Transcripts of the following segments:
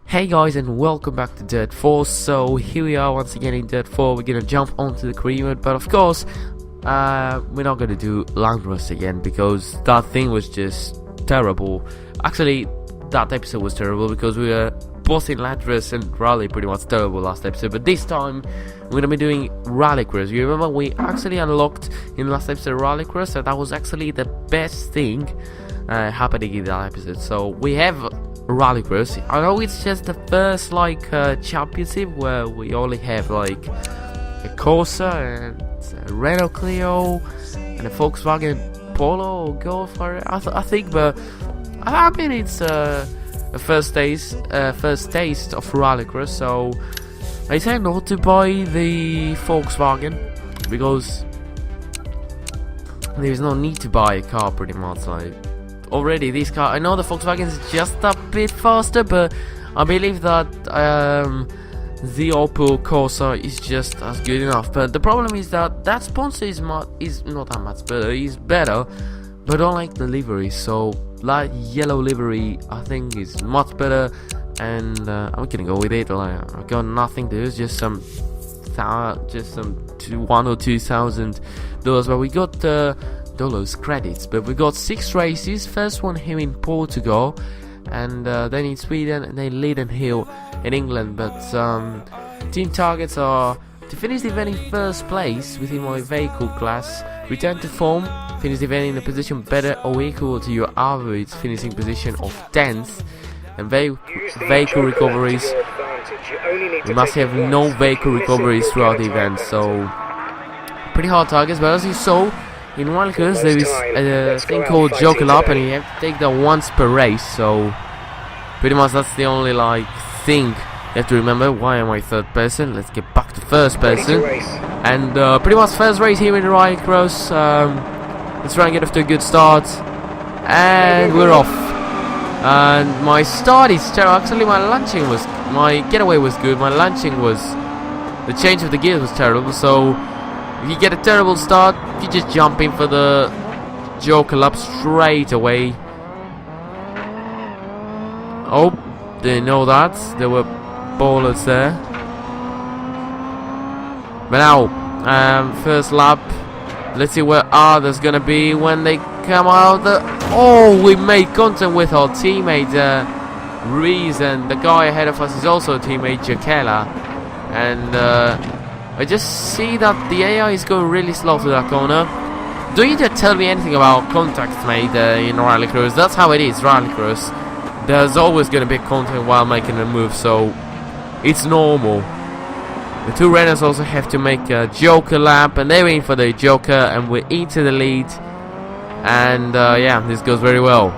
Hey guys, and welcome back to DiRT 4. So here we are once again in DiRT 4. We're gonna jump onto the career mode, but of course we're not gonna do Rallycross again because that thing was just terrible. Actually, that episode was terrible because we were both in Rallycross and Rally pretty much terrible last episode. But this time we're gonna be doing Rallycross. You remember we actually unlocked in the last episode Rallycross, and that was actually the best thing happening in that episode. So we have Rallycross. I know it's just the first championship where we only have like a Corsa and a Renault Clio and a Volkswagen Polo or Golf, I think, but I mean it's a first taste of Rallycross. So I decided not to buy the Volkswagen because there is no need to buy a car pretty much. Like, already this car, I know the Volkswagen is just a bit faster, but I believe that the Opel Corsa is just as good enough. But the problem is that sponsor is not that much better. It's better, but I don't like the livery. So like yellow livery I think is much better, and I'm gonna go with it. Like, I got nothing to do, just some $1,000 or $2,000, but we got dollars credits. But we got 6 races. First one here in Portugal, and then in Sweden, and then Leiden Hill in England. But team targets are to finish the event in first place within my vehicle class, return to form, finish the event in a position better or equal to your average finishing position of 10th, and vehicle recoveries. You must have no vehicle recoveries throughout the event. So pretty hard targets, but as you saw in Rallycross there is a thing called Joker Lap, and you have to take that once per race. So pretty much that's the only thing you have to remember. Why am I third person? Let's get back to first person. And pretty much first race here in Rallycross. Let's try and get off to a good start, and we're off. And my start is terrible. Actually, my getaway was good. My launching was, the change of the gears was terrible. So if you get a terrible start, you just jump in for the Joker Lap straight away. Oh, didn't know that. There were ballers there. But now, first lap. Let's see where others gonna be when they come out. Oh, we made contact with our teammate Reese, and the guy ahead of us is also a teammate, Jakela. And I just see that the AI is going really slow to that corner. Don't you dare tell me anything about contacts made in Rallycross. That's how it is, Rallycross. There's always going to be contact while making a move, so it's normal. The two runners also have to make a Joker Lap, and they're in for the Joker, and we're into the lead. And yeah, this goes very well.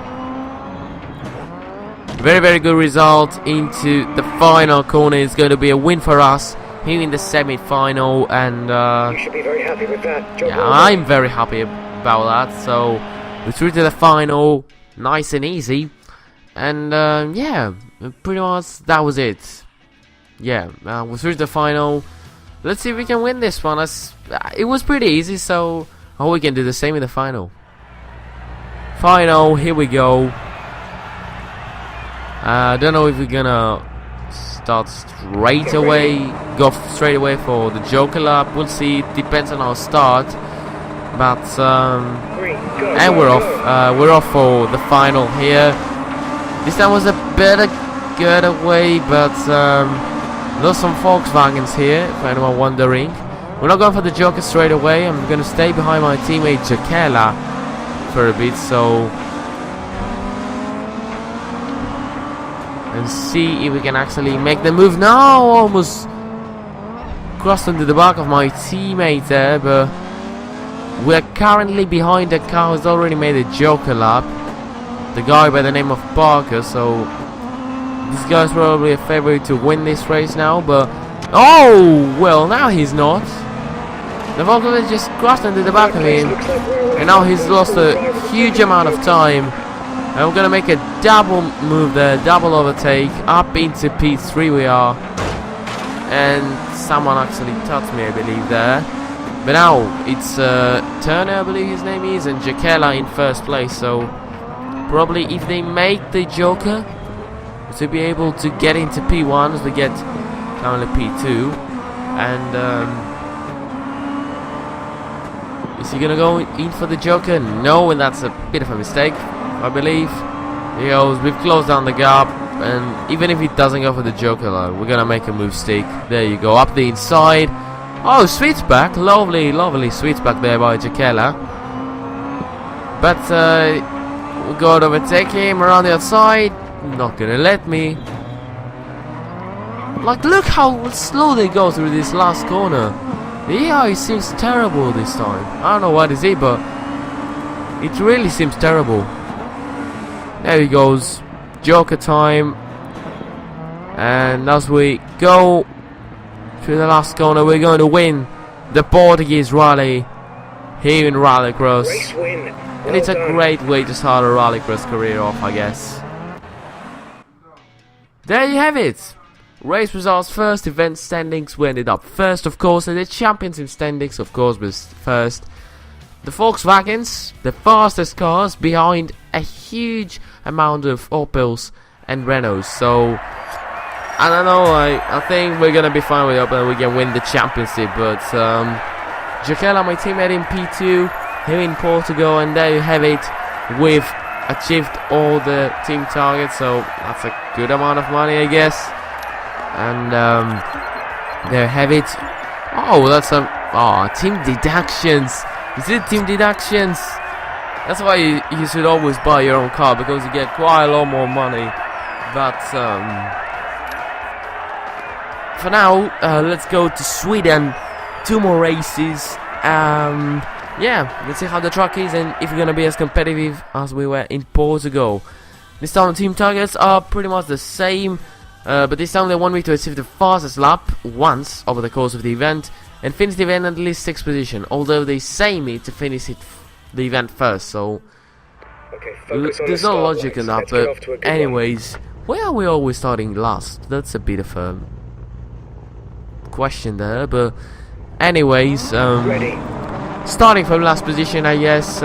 Very, very good result into the final corner. It's going to be a win for us here in the semi-final, and you should be very happy with that. Yeah, I'm very happy about that. So we're through to the final, nice and easy, and yeah, pretty much that was it. Yeah, we're through to the final. Let's see if we can win this one. It was pretty easy, so I hope we can do the same in the final. Final, here we go. I don't know if we're gonna start straight away, go straight away for the Joker Lap. We'll see, it depends on our start. But and we're off for the final here. This time was a better getaway, but there's some Volkswagens here, if anyone wondering. We're not going for the Joker straight away. I'm gonna stay behind my teammate Jakela for a bit, so and see if we can actually make the move. Now almost crossed into the back of my teammate there, but we're currently behind the car who's already made a Joker Lap, the guy by the name of Parker. So this guy's probably a favorite to win this race now, but oh well, now he's not. The Volkswagen just crossed into the back of him, and now he's lost a huge amount of time. And we're gonna make a double move there, double overtake, up into P3 we are. And someone actually touched me, I believe, there. But now it's Turner, I believe his name is, and Jakela in first place. So probably if they make the Joker, to be able to get into P1 as we get currently P2. And is he gonna go in for the Joker? No, and that's a bit of a mistake, I believe. He goes, we've closed down the gap, and even if he doesn't go for the Joker, like, we're gonna make a move stick. There you go, up the inside. Oh, switchback, lovely switchback there by Jakela. But we got to overtake him around the outside. Not gonna let me. Like, look how slow they go through this last corner. Yeah, it seems terrible this time. I don't know what is it, but it really seems terrible. There he goes, Joker time. And as we go through the last corner, we're going to win the Portuguese rally here in Rallycross. Race win. And it's a great way to start a Rallycross career off, I guess. There you have it. Race results first, event standings, we ended up first, of course, and the championship standings, of course, was first. The Volkswagens, the fastest cars, behind a huge amount of Opels and Renaults. So, I don't know, I think we're gonna be fine with Opel and we can win the championship. But Jakela, my teammate in P2, here in Portugal, and there you have it. We've achieved all the team targets, so that's a good amount of money, I guess. And there you have it. Oh, that's a team deductions. Is it team deductions? That's why you should always buy your own car, because you get quite a lot more money. But for now, let's go to Sweden. 2 more races. Yeah, let's see how the track is and if we're gonna be as competitive as we were in Portugal. This time the team targets are pretty much the same, but this time they want me to achieve the fastest lap once over the course of the event and finish the event at least 6th position, although they say me to finish the event first, so there's no logic in that. But anyways, why are we always starting last? That's a bit of a question there, but anyways, starting from last position, I guess.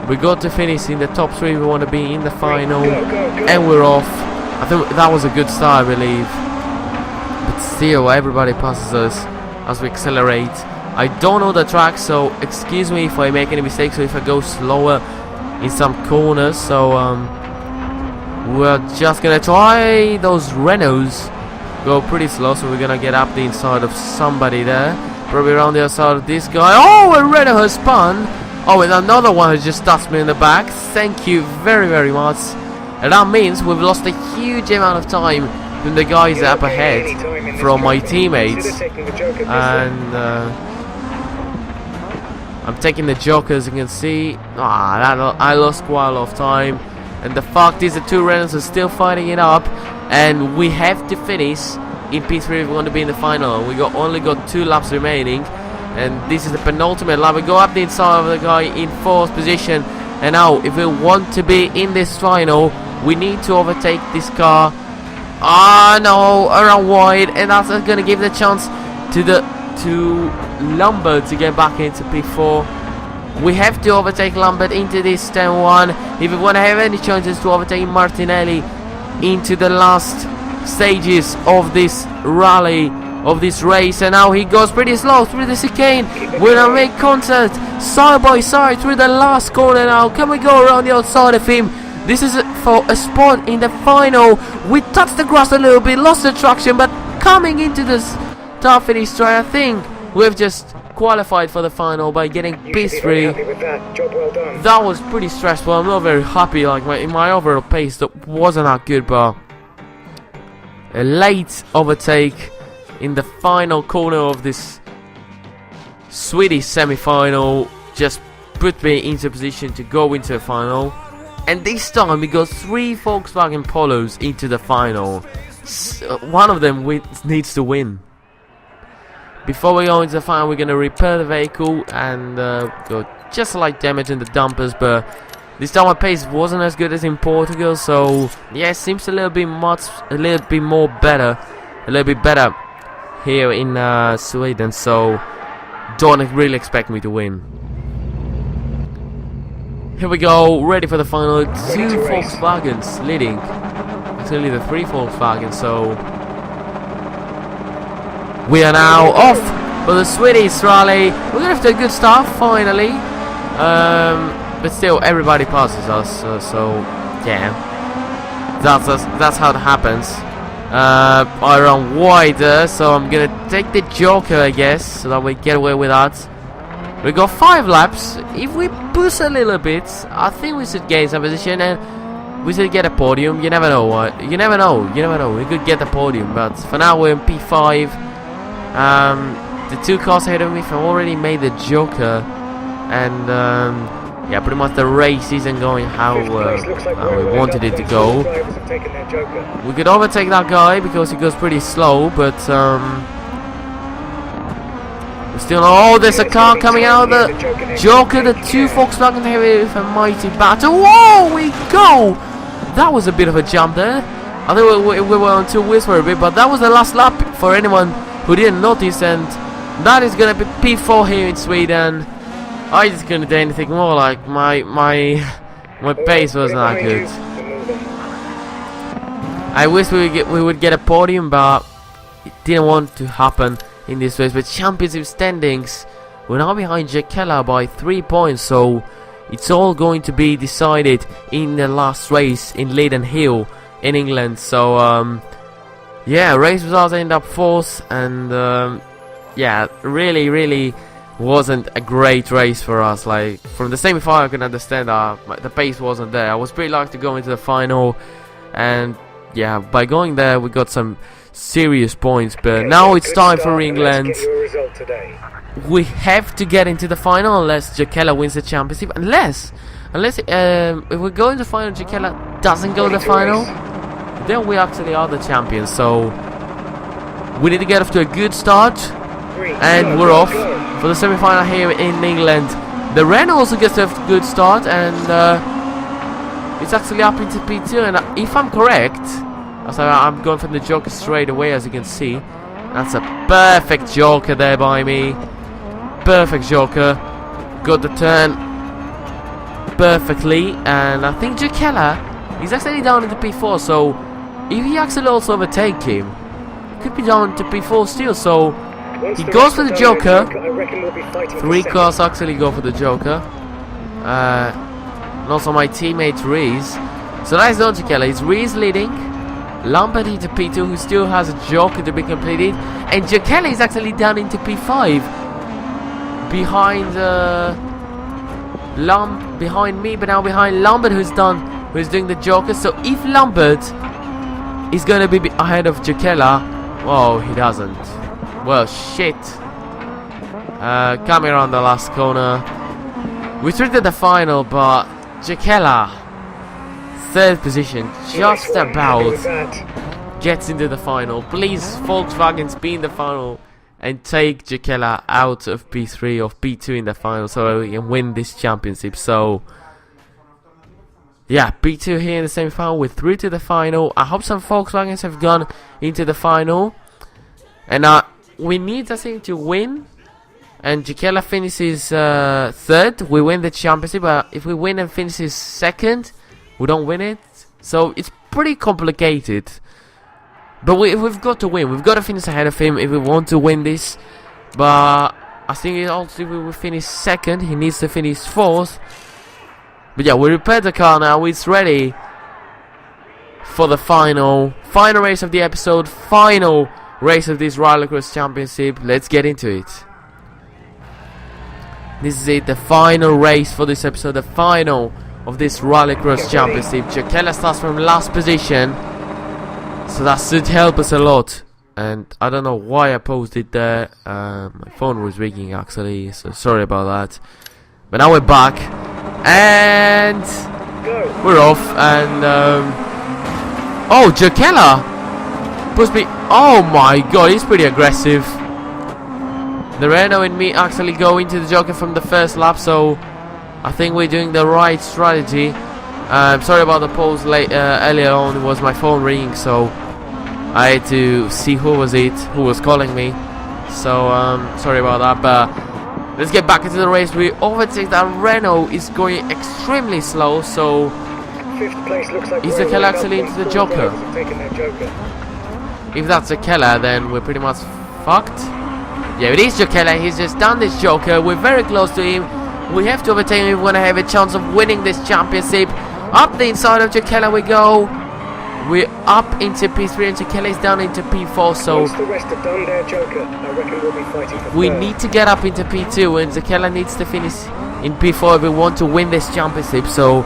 We got to finish in the top 3. We want to be in the final, and we're off. I think that was a good start, I believe. But still, everybody passes us as we accelerate. I don't know the track, so excuse me if I make any mistakes or if I go slower in some corners. So we're just gonna try those Renaults. Go pretty slow, so we're gonna get up the inside of somebody there. Probably around the other side of this guy. Oh, a Renault has spun. Oh, and another one has just touched me in the back. Thank you very, very much. And that means we've lost a huge amount of time from the guys up ahead from my teammates. And I'm taking the Joker, as you can see. I lost quite a lot of time. And the fact is the 2 Renaults are still fighting it up. And we have to finish in P3 if we want to be in the final. We only got 2 laps remaining, and this is the penultimate lap. We go up the inside of the guy in 4th position, and now if we want to be in this final, we need to overtake this car. No, around wide, and that's going to give the chance to Lambert to get back into P4. We have to overtake Lambert into this 10-1 if we want to have any chances to overtake Martinelli into the last stages of this rally, of this race. And now he goes pretty slow through the chicane. We're gonna make contact side by side through the last corner now. Can we go around the outside of him? This is for a spot in the final. We touched the grass a little bit, lost the traction, but coming into this start finish straight, I think we've just qualified for the final by getting P3. That was pretty stressful. I'm not very happy. Like my overall pace that wasn't that good, but a late overtake in the final corner of this Swedish semi-final just put me into a position to go into the final. And this time we got 3 Volkswagen Polos into the final. One of them needs to win. Before we go into the final, we're going to repair the vehicle and got just slight damage in the dumpers, but this time my pace wasn't as good as in Portugal, so yeah, it seems a little bit better here in Sweden, so don't really expect me to win. Here we go, ready for the final. 2 Volkswagens leading actually the 3 Volkswagen, so we are now off for the Swedish rally. We're gonna have to a good start finally, but still everybody passes us, so yeah, that's how it happens. I run wider, so I'm gonna take the Joker, I guess, so that we get away with that. We got 5 laps. If we push a little bit, I think we should gain some position and we should get a podium. You never know what. You never know. We could get the podium, but for now we're in P5. The 2 cars ahead of me have already made the Joker, and yeah, pretty much the race isn't going how we wanted it to go. We could overtake that guy because he goes pretty slow, but we still know. Oh, there's a car coming out of the Joker. The 2 Volkswagen here with a mighty battle. Whoa, we go! That was a bit of a jump there. I think we were on 2 wheels for a bit, but that was the last lap for anyone who didn't notice, and that is gonna be P4 here in Sweden. I just couldn't do anything more. Like my pace wasn't that good. I wish we would get a podium, but it didn't want to happen in this race. But championship standings, we're now behind Jekela by 3 points, so it's all going to be decided in the last race in Leiden Hill in England. So yeah, race results end up 4th, and yeah, really wasn't a great race for us. Like from the semi-final I can understand the pace wasn't there. I was pretty lucky to go into the final, and yeah, by going there we got some serious points. But now it's time for England. We have to get into the final unless Jekela wins the championship. Unless if we go into the final, Jekela doesn't go to the final, then we actually are the champions. So we need to get off to a good start, and we're off for the semi-final here in England. The Renault also gets a good start, and it's actually up into P2. And if I'm correct, I'm going from the Joker straight away, as you can see. That's a perfect Joker there by me. Perfect Joker. Got the turn perfectly, and I think Jekela is actually down into P4. So if he actually also overtake him, he could be down to P4 still. So he goes for the Joker. 3 cars actually go for the Joker. And also my teammate Reese. So that's not Jekela. It's Reese leading. Lambert into P2, who still has a Joker to be completed. And Jekela is actually down into P5. Behind behind me, but now behind Lambert, who's doing the Joker. So if Lambert is gonna be ahead of Jekela, oh, he doesn't. Well, shit. Coming around the last corner. We treated the final, but Jekela, 3rd position, just about gets into the final. Please, Volkswagens, be in the final and take Jekela out of P3 or P2 in the final, so we can win this championship. So yeah, P2 here in the semi-final. We're through to the final. I hope some Volkswagens have gone into the final, and we need, I think, to win, and Jekela finishes 3rd, we win the championship. But if we win and finishes 2nd, we don't win it. So it's pretty complicated. But we've got to win. We've got to finish ahead of him if we want to win this. But I think also if we will finish 2nd, he needs to finish 4th. But yeah, we repaired the car now. It's ready for the final race of the episode. Final race of this Rallycross Championship. Let's get into it. This is it, the final race for this episode, the final of this Rallycross Championship. Jekela starts from last position, so that should help us a lot. And I don't know why I paused it there. My phone was ringing actually, so sorry about that. But now we're back, and we're off. And oh, Jekela pushed me. Oh my god, he's pretty aggressive. The Renault and me actually go into the Joker from the first lap, so I think we're doing the right strategy. Sorry about the pause earlier on. It was my phone ringing, so I had to see who was calling me. So sorry about that, but let's get back into the race. We overtake that Renault is going extremely slow, so Fifth place looks like Is we're Jekela lined actually up into the when Joker? drivers have taken their Joker. If that's Jekela, then we're pretty much fucked. Yeah, it is Jekela. He's just done this Joker. We're very close to him. We have to overtake him if we want to have a chance of winning this championship. Up the inside of Jekela we go. We're up into P3 and Jekela is down into P4. So Once the rest have done their Joker, I reckon we'll be fighting for we third. need to get up into P2, and Jekela needs to finish in P4 if we want to win this championship. So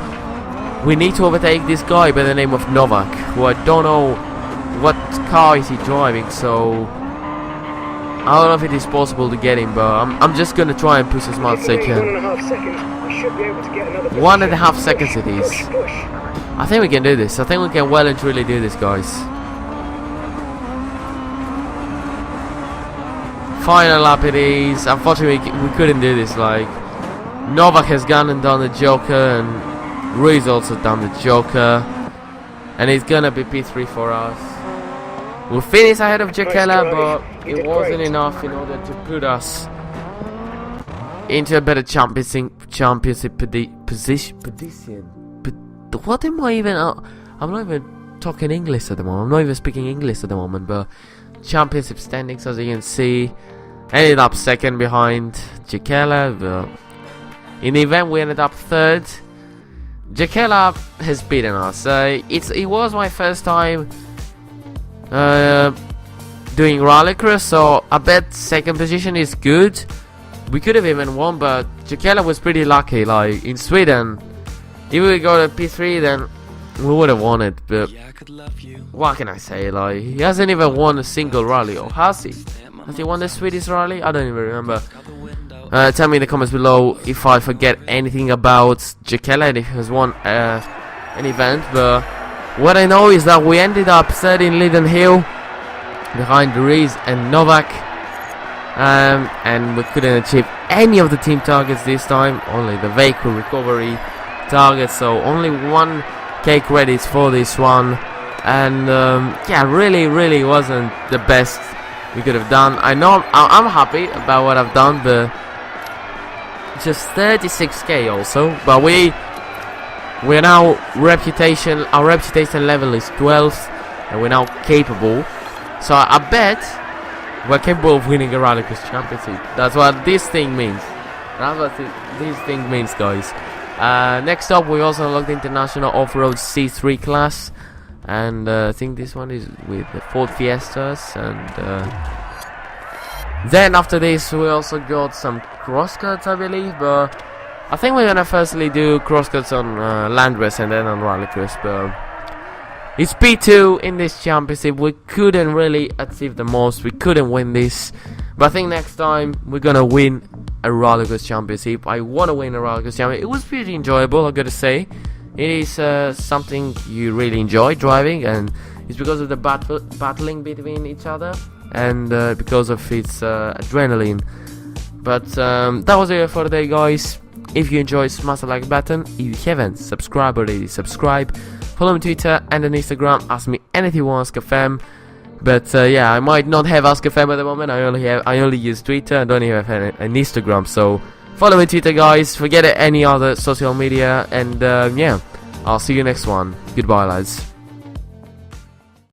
we need to overtake this guy by the name of Novak, who I don't know what car is he driving. So I don't know if it is possible to get him, but I'm just gonna try and push as much as I If we can. make 1.5 seconds, we should be able to get another 1.5 position. seconds it is. Push, push. I think we can do this. I think we can well and truly do this, guys. Final lap it is. Unfortunately, we couldn't do this. Like, Novak has gone and done the Joker, and Ruiz also done the Joker, and it's gonna be P3 for us. We'll finish ahead of Jekela, but it wasn't enough in order to put us into a better championship position. What am I even? I'm not even talking English at the moment. I'm not even speaking English at the moment. But championship standings, as you can see, ended up second behind Jekela. But in the event, we ended up third. Jekela has beaten us. It was my first time doing Rallycross, so I bet second position is good. We could have even won, but Jekela was pretty lucky. Like in Sweden, if we go to P3, then we would have won it. But what can I say? Like, he hasn't even won a single rally, or has he? Has he won the Swedish rally? I don't even remember. Tell me in the comments below if I forget anything about Jekela and if he has won an event. But what I know is that we ended up third in Liden Hill behind Ruiz and Novak, and we couldn't achieve any of the team targets this time, only the vehicle recovery target, so only 1k credits for this one. And yeah, really wasn't the best we could have done. I know I'm happy about what I've done, but just 36k also. But we're now our reputation level is 12th, and we're now capable, so I bet we're capable of winning a Rallycross championship. That's what this thing means. That's what this thing means, guys. Next up, we also unlocked the International Off-Road C3 class, and I think this one is with the Ford Fiestas. And then after this, we also got some crosscuts, I believe. But I think we're gonna firstly do crosscuts on Land Race and then on Rallycross. But it's P2 in this championship. We couldn't really achieve the most. We couldn't win this. But I think next time we're gonna win a Rallycross championship. I want to win a Rallycross championship. It was pretty enjoyable, I gotta say. It is something you really enjoy driving, and it's because of the battling between each other, and because of its adrenaline. But that was it for today, guys. If you enjoyed, smash the like button. If you haven't subscribed already, subscribe. Follow me on Twitter and on Instagram. Ask me anything you want, AskFM. But yeah, I might not have AskFM at the moment. I only use Twitter. I don't even have an Instagram. So follow me on Twitter, guys. Forget any other social media. And yeah, I'll see you next one. Goodbye, lads.